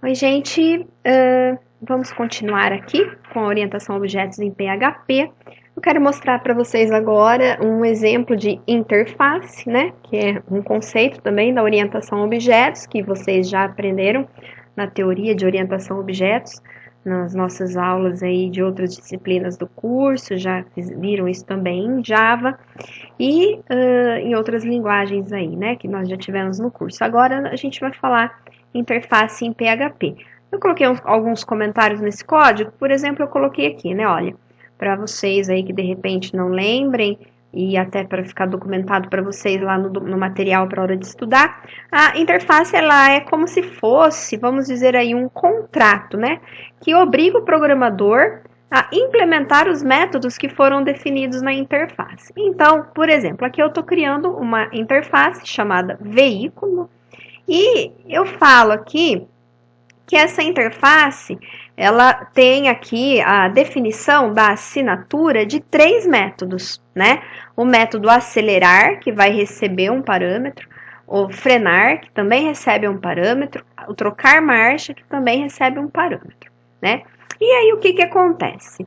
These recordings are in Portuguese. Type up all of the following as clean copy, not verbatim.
Oi, gente. Vamos continuar aqui com a orientação a objetos em PHP. Eu quero mostrar para vocês agora um exemplo de interface, né? Que é um conceito também da orientação a objetos, que vocês já aprenderam na teoria de orientação a objetos, nas nossas aulas aí de outras disciplinas do curso, já viram isso também em Java e em outras linguagens aí, né? Que nós já tivemos no curso. Agora a gente vai falar interface em PHP. Eu coloquei alguns comentários nesse código, por exemplo, eu coloquei aqui, né, olha, para vocês aí que de repente não lembrem, e até para ficar documentado para vocês lá no material para a hora de estudar, a interface ela é como se fosse, vamos dizer aí, um contrato, né, que obriga o programador a implementar os métodos que foram definidos na interface. Então, por exemplo, aqui eu estou criando uma interface chamada veículo, e eu falo aqui que essa interface, ela tem aqui a definição da assinatura de 3 métodos, né? O método acelerar, que vai receber um parâmetro, o frenar, que também recebe um parâmetro, o trocar marcha, que também recebe um parâmetro, né? E aí, o que acontece?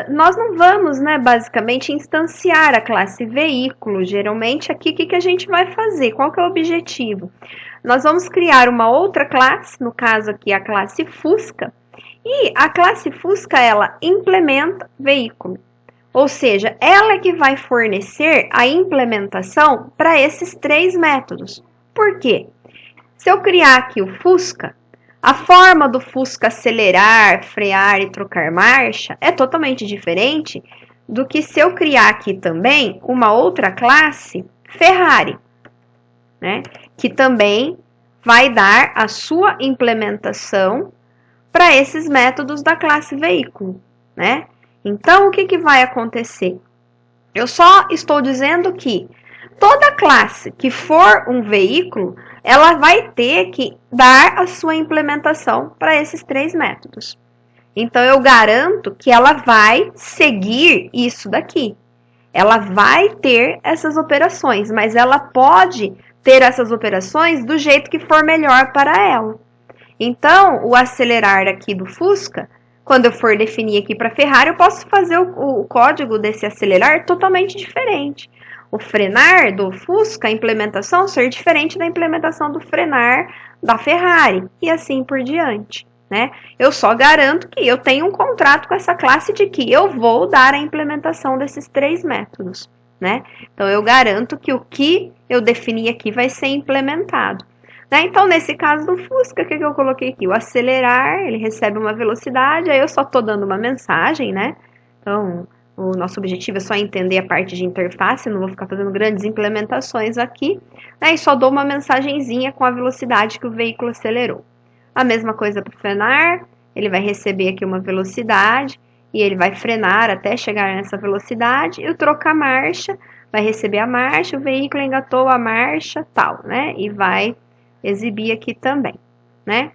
Nós não vamos, né, basicamente, instanciar a classe veículo. Geralmente, aqui, o que a gente vai fazer? Qual que é o objetivo? Nós vamos criar uma outra classe, no caso aqui a classe Fusca, e a classe Fusca, ela implementa veículo. Ou seja, ela é que vai fornecer a implementação para esses 3 métodos. Por quê? Se eu criar aqui o Fusca, a forma do Fusca acelerar, frear e trocar marcha é totalmente diferente do que se eu criar aqui também uma outra classe Ferrari, né? Que também vai dar a sua implementação para esses métodos da classe veículo, né? Então, o que vai acontecer? Eu só estou dizendo que toda classe que for um veículo, ela vai ter que dar a sua implementação para esses 3 métodos. Então, eu garanto que ela vai seguir isso daqui. Ela vai ter essas operações, mas ela pode ter essas operações do jeito que for melhor para ela. Então, o acelerar aqui do Fusca, quando eu for definir aqui para Ferrari, eu posso fazer o código desse acelerar totalmente diferente. O frenar do Fusca, a implementação, ser diferente da implementação do frenar da Ferrari, e assim por diante, né? Eu só garanto que eu tenho um contrato com essa classe de que eu vou dar a implementação desses 3 métodos, né? Então, eu garanto que o que eu defini aqui vai ser implementado. Né? Então, nesse caso do Fusca, o que eu coloquei aqui? O acelerar, ele recebe uma velocidade, aí eu só estou dando uma mensagem, né? Então, o nosso objetivo é só entender a parte de interface, não vou ficar fazendo grandes implementações aqui, né? E só dou uma mensagenzinha com a velocidade que o veículo acelerou. A mesma coisa para o frenar, ele vai receber aqui uma velocidade e ele vai frenar até chegar nessa velocidade, e o trocar marcha, vai receber a marcha, o veículo engatou a marcha, tal, né? E vai exibir aqui também, né?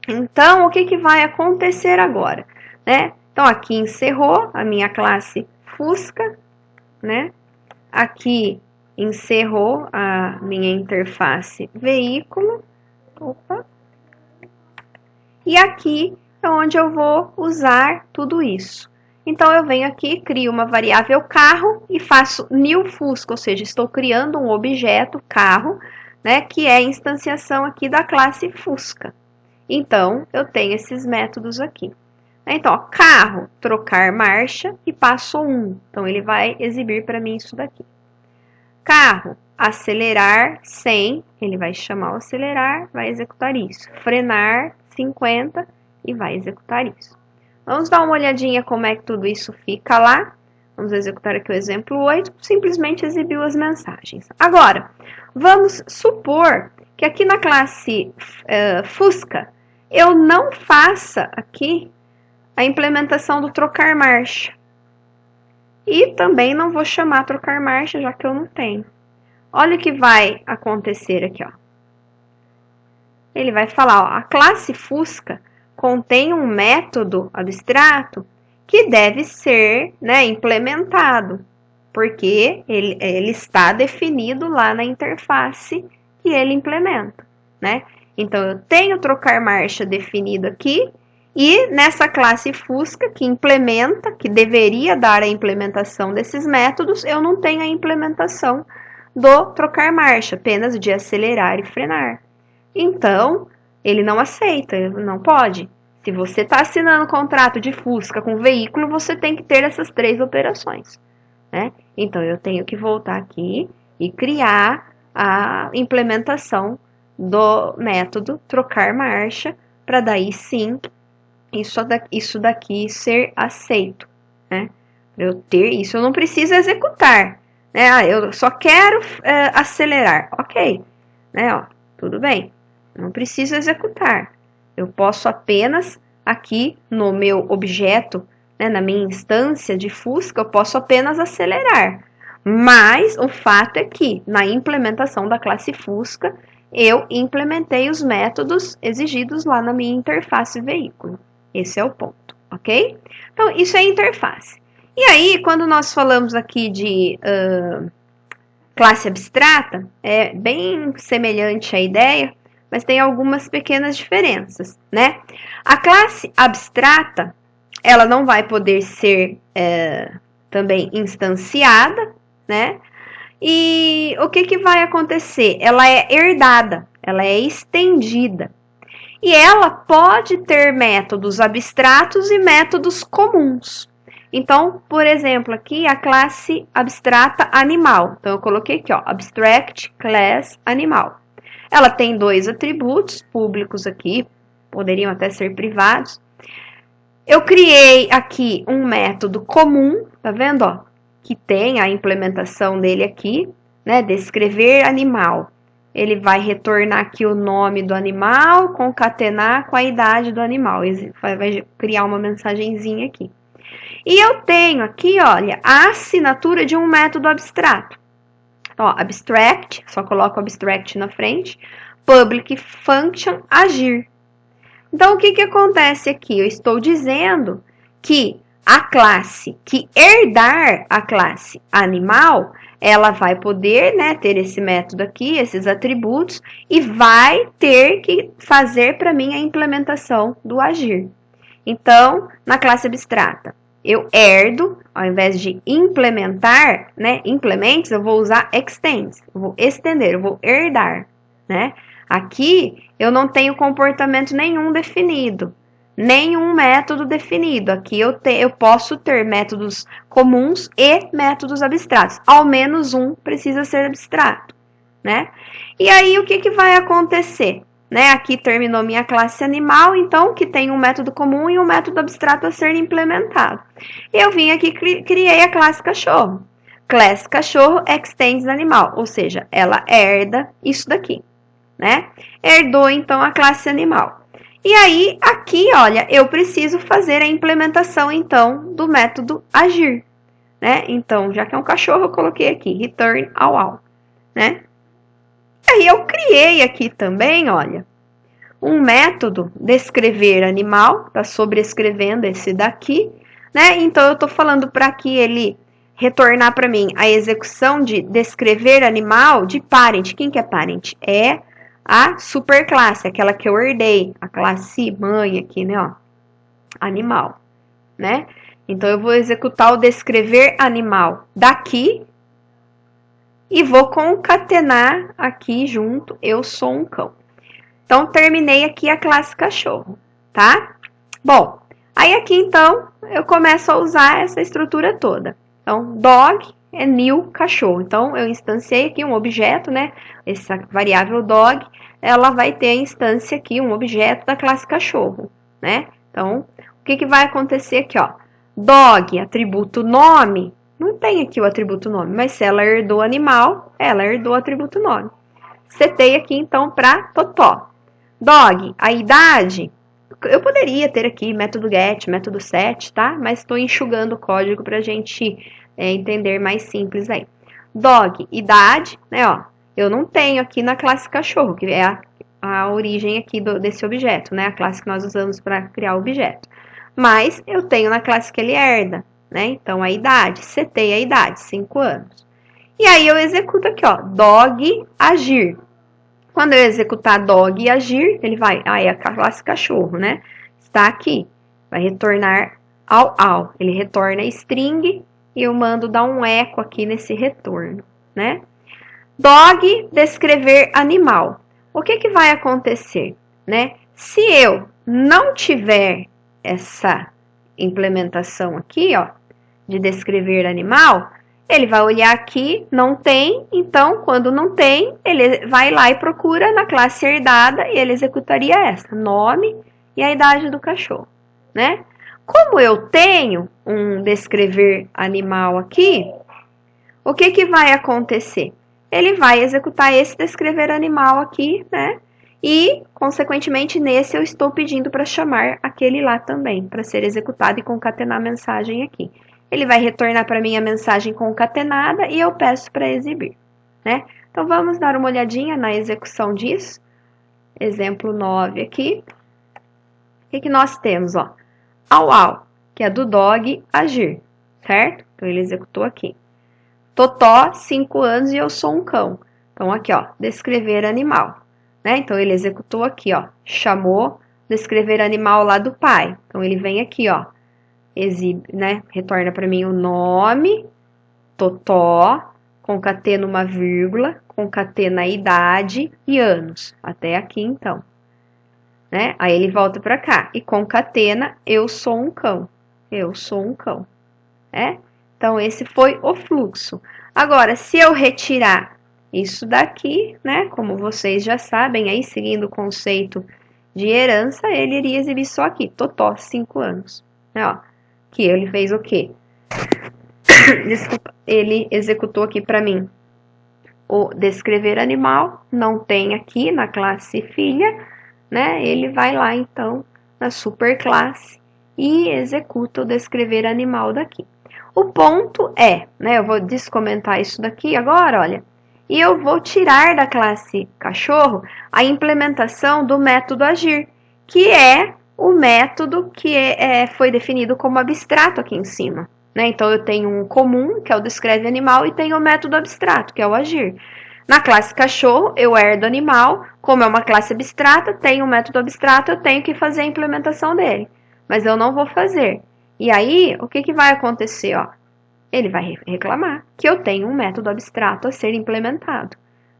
Então, o que vai acontecer agora, né? Então, aqui encerrou a minha classe Fusca, né? Aqui encerrou a minha interface veículo. Opa. E aqui é onde eu vou usar tudo isso. Então, eu venho aqui, crio uma variável carro e faço new Fusca, ou seja, estou criando um objeto carro, né, que é a instanciação aqui da classe Fusca. Então, eu tenho esses métodos aqui. Então, ó, carro, trocar marcha e passo 1. Então, ele vai exibir para mim isso daqui. Carro, acelerar 100, ele vai chamar o acelerar, vai executar isso. Frenar 50 e vai executar isso. Vamos dar uma olhadinha como é que tudo isso fica lá. Vamos executar aqui o exemplo 8, simplesmente exibiu as mensagens. Agora, vamos supor que aqui na classe Fusca, eu não faça aqui a implementação do trocar marcha. E também não vou chamar trocar marcha, já que eu não tenho. Olha o que vai acontecer aqui, ó. Ele vai falar, ó, a classe Fusca contém um método abstrato que deve ser, né, implementado, porque ele está definido lá na interface que ele implementa, né? Então, eu tenho trocar marcha definido aqui, e nessa classe Fusca, que implementa, que deveria dar a implementação desses métodos, eu não tenho a implementação do trocar marcha, apenas de acelerar e frenar. Então, ele não aceita, não pode. Se você está assinando um contrato de Fusca com veículo, você tem que ter essas 3 operações, né? Então, eu tenho que voltar aqui e criar a implementação do método trocar marcha, para daí sim isso daqui ser aceito, né? Para eu ter isso, eu não preciso executar, né? Eu só quero acelerar, ok, né? Ó, tudo bem, não preciso executar. Eu posso apenas aqui no meu objeto, né, na minha instância de Fusca, eu posso apenas acelerar. Mas o fato é que na implementação da classe Fusca, eu implementei os métodos exigidos lá na minha interface veículo. Esse é o ponto, ok? Então, isso é interface. E aí, quando nós falamos aqui de classe abstrata, é bem semelhante à ideia, mas tem algumas pequenas diferenças, né? A classe abstrata, ela não vai poder ser também instanciada, né? E o que vai acontecer? Ela é herdada, ela é estendida. E ela pode ter métodos abstratos e métodos comuns. Então, por exemplo, aqui a classe abstrata animal. Então, eu coloquei aqui, ó, abstract class animal. Ela tem 2 atributos públicos aqui, poderiam até ser privados. Eu criei aqui um método comum, tá vendo, ó? Que tem a implementação dele aqui, né? Descrever animal. Ele vai retornar aqui o nome do animal, concatenar com a idade do animal. Vai criar uma mensagenzinha aqui. E eu tenho aqui, olha, a assinatura de um método abstrato. Ó, abstract, só coloco abstract na frente. Public function agir. Então, o que acontece aqui? Eu estou dizendo que a classe que herdar a classe animal, ela vai poder, né, ter esse método aqui, esses atributos, e vai ter que fazer para mim a implementação do agir. Então, na classe abstrata, eu herdo, ao invés de implementar, né, implements, eu vou usar extends, eu vou estender, eu vou herdar, né? Aqui, eu não tenho comportamento nenhum definido, nenhum método definido. Aqui eu posso ter métodos comuns e métodos abstratos. Ao menos um precisa ser abstrato, né? E aí, o que vai acontecer? Né? Aqui terminou minha classe animal, então, que tem um método comum e um método abstrato a ser implementado. Eu vim aqui e criei a classe cachorro. Class cachorro extends animal, ou seja, ela herda isso daqui, né? Herdou, então, a classe animal. E aí, aqui, olha, eu preciso fazer a implementação, então, do método agir, né? Então, já que é um cachorro, eu coloquei aqui, return all, né? E aí, eu criei aqui também, olha, um método descrever animal, tá sobrescrevendo esse daqui, né? Então, eu tô falando para que ele retornar para mim a execução de descrever animal de parent. Quem que é parent? É a superclasse, aquela que eu herdei, a classe mãe aqui, né, ó, animal, né? Então, eu vou executar o descrever animal daqui e vou concatenar aqui junto, eu sou um cão. Então, terminei aqui a classe cachorro, tá? Bom, aí aqui, então, eu começo a usar essa estrutura toda. Então, dog é new cachorro. Então, eu instanciei aqui um objeto, né? Essa variável dog, ela vai ter a instância aqui, um objeto da classe cachorro, né? Então, o que vai acontecer aqui, ó? Dog, atributo nome, não tem aqui o atributo nome, mas se ela herdou animal, ela herdou o atributo nome. Setei aqui, então, para totó. Dog, a idade, eu poderia ter aqui método get, método set, tá? Mas estou enxugando o código para a gente entender mais simples aí. Dog, idade, né, ó. Eu não tenho aqui na classe cachorro, que é a origem aqui desse objeto, né? A classe que nós usamos para criar o objeto. Mas eu tenho na classe que ele herda, né? Então, a idade, setei a idade, 5 anos. E aí, eu executo aqui, ó, dog agir. Quando eu executar dog e agir, ele vai, é a classe cachorro, né? Está aqui, vai retornar ao. Ele retorna string e eu mando dar um eco aqui nesse retorno, né? Dog, descrever animal. O que vai acontecer, né? Se eu não tiver essa implementação aqui, ó, de descrever animal, ele vai olhar aqui, não tem, então, quando não tem, ele vai lá e procura na classe herdada e ele executaria essa, nome e a idade do cachorro, né? Como eu tenho um descrever animal aqui, o que vai acontecer? Ele vai executar esse descrever animal aqui, né? E, consequentemente, nesse eu estou pedindo para chamar aquele lá também, para ser executado e concatenar a mensagem aqui. Ele vai retornar para mim a mensagem concatenada e eu peço para exibir, né? Então, vamos dar uma olhadinha na execução disso. Exemplo 9 aqui. O que nós temos, ó? Au, que é do dog agir, certo? Então, ele executou aqui. Totó, 5 anos e eu sou um cão. Então, aqui, ó, descrever animal, né? Então, ele executou aqui, ó, chamou descrever animal lá do pai. Então, ele vem aqui, ó, exibe, né? Retorna para mim o nome, Totó, concatena uma vírgula, concatena a idade e anos. Até aqui, então, né? Aí ele volta para cá e concatena eu sou um cão. Eu sou um cão, né? Então, esse foi o fluxo. Agora, se eu retirar isso daqui, né? Como vocês já sabem, aí seguindo o conceito de herança, ele iria exibir só aqui, Totó, 5 anos. Né, ó, que ele fez o quê? Desculpa, ele executou aqui para mim o descrever animal, não tem aqui na classe filha, né? Ele vai lá, então, na superclasse e executa o descrever animal daqui. O ponto é, né, eu vou descomentar isso daqui agora, olha, e eu vou tirar da classe cachorro a implementação do método agir, que é o método que foi definido como abstrato aqui em cima, né? Então, eu tenho um comum, que é o descreve animal, e tenho o método abstrato, que é o agir. Na classe cachorro, eu herdo animal, como é uma classe abstrata, tenho um método abstrato, eu tenho que fazer a implementação dele, mas eu não vou fazer. E aí, o que vai acontecer, ó? Ele vai reclamar que eu tenho um método abstrato a ser implementado,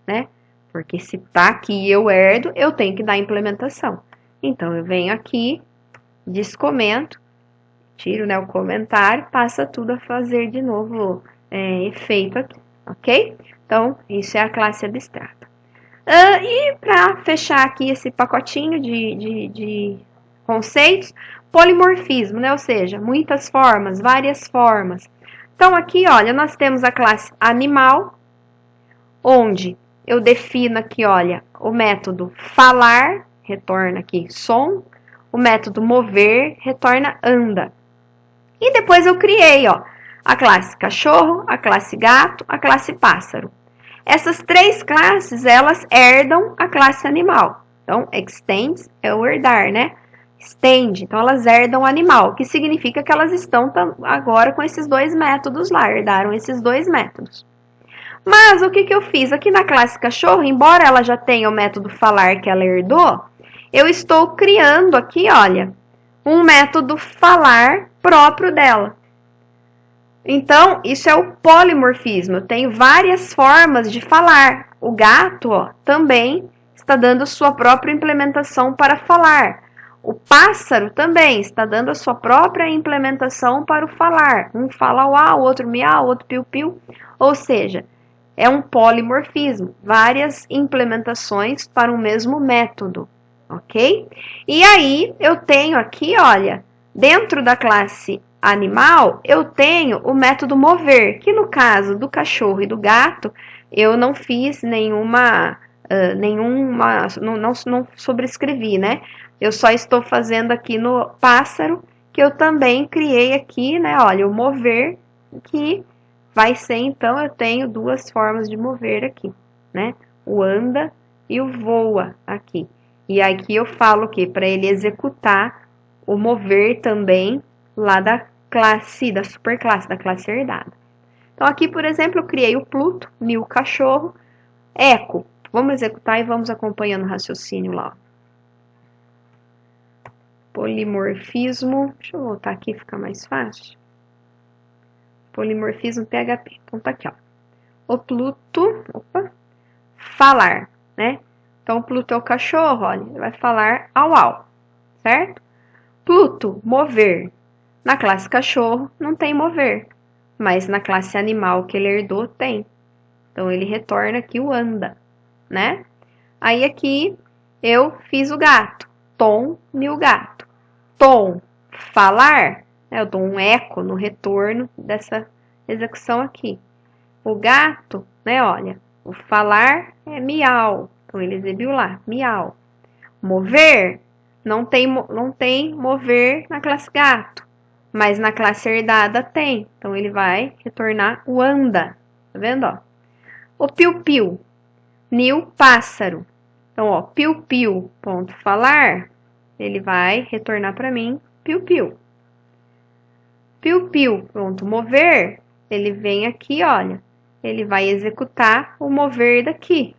né? Porque se tá aqui eu herdo, eu tenho que dar a implementação. Então, eu venho aqui, descomento, tiro, né, o comentário, passa tudo a fazer de novo efeito aqui, ok? Então, isso é a classe abstrata. E para fechar aqui esse pacotinho de conceitos, polimorfismo, né? Ou seja, muitas formas, várias formas. Então, aqui, olha, nós temos a classe animal, onde eu defino aqui, olha, o método falar, retorna aqui som, o método mover, retorna anda. E depois eu criei, ó, a classe cachorro, a classe gato, a classe pássaro. Essas três classes, elas herdam a classe animal. Então, extends é o herdar, né? Extend, então elas herdam o animal, que significa que elas estão agora com esses dois métodos lá, herdaram esses dois métodos. Mas o que eu fiz? Aqui na classe cachorro, embora ela já tenha o método falar que ela herdou, eu estou criando aqui, olha, um método falar próprio dela. Então, isso é o polimorfismo. Eu tenho várias formas de falar. O gato, ó, também está dando sua própria implementação para falar. O pássaro também está dando a sua própria implementação para o falar. Um fala uau, o outro miau, o outro piu-piu. Ou seja, é um polimorfismo. Várias implementações para o mesmo método, ok? E aí, eu tenho aqui, olha, dentro da classe animal, eu tenho o método mover, que no caso do cachorro e do gato, eu não fiz nenhuma não sobrescrevi, né? Eu só estou fazendo aqui no pássaro, que eu também criei aqui, né? Olha, o mover, que vai ser, então, eu tenho duas formas de mover aqui, né? O anda e o voa aqui. E aqui eu falo o quê? Para ele executar o mover também lá da classe, da superclasse, da classe herdada. Então, aqui, por exemplo, eu criei o Pluto, meu cachorro, eco, Vamos executar e vamos acompanhando o raciocínio lá. Polimorfismo, deixa eu voltar aqui, fica mais fácil. Polimorfismo PHP. Então tá aqui, ó. O Pluto, falar, né? Então, Pluto é o cachorro, olha, ele vai falar au au, certo? Pluto, mover. Na classe cachorro não tem mover, mas na classe animal que ele herdou tem. Então, ele retorna aqui o anda, né? Aí aqui eu fiz o gato, Tom e o gato. Tom, falar, né? Eu dou um eco no retorno dessa execução aqui. O gato, né, olha, o falar é miau, então ele exibiu lá, miau. Mover, não tem mover na classe gato, mas na classe herdada tem, então ele vai retornar o anda, tá vendo, ó? O piu-piu, nil, pássaro. Então, ó, piu-piu, ponto falar, ele vai retornar para mim piu-piu. Piu-piu, ponto mover, ele vem aqui, olha, ele vai executar o mover daqui,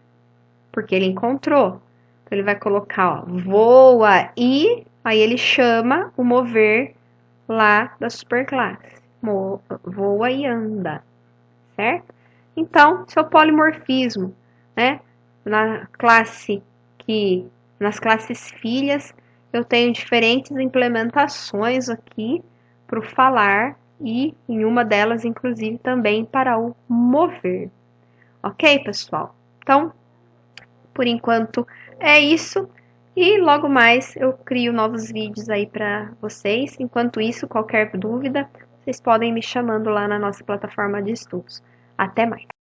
porque ele encontrou. Então, ele vai colocar, ó, voa e, aí ele chama o mover lá da superclasse. Voa e anda, certo? Então, seu polimorfismo, né? Nas classes filhas, eu tenho diferentes implementações aqui para o falar e em uma delas, inclusive, também para o mover. Ok, pessoal? Então, por enquanto é isso. E logo mais eu crio novos vídeos aí para vocês. Enquanto isso, qualquer dúvida, vocês podem me chamando lá na nossa plataforma de estudos. Até mais!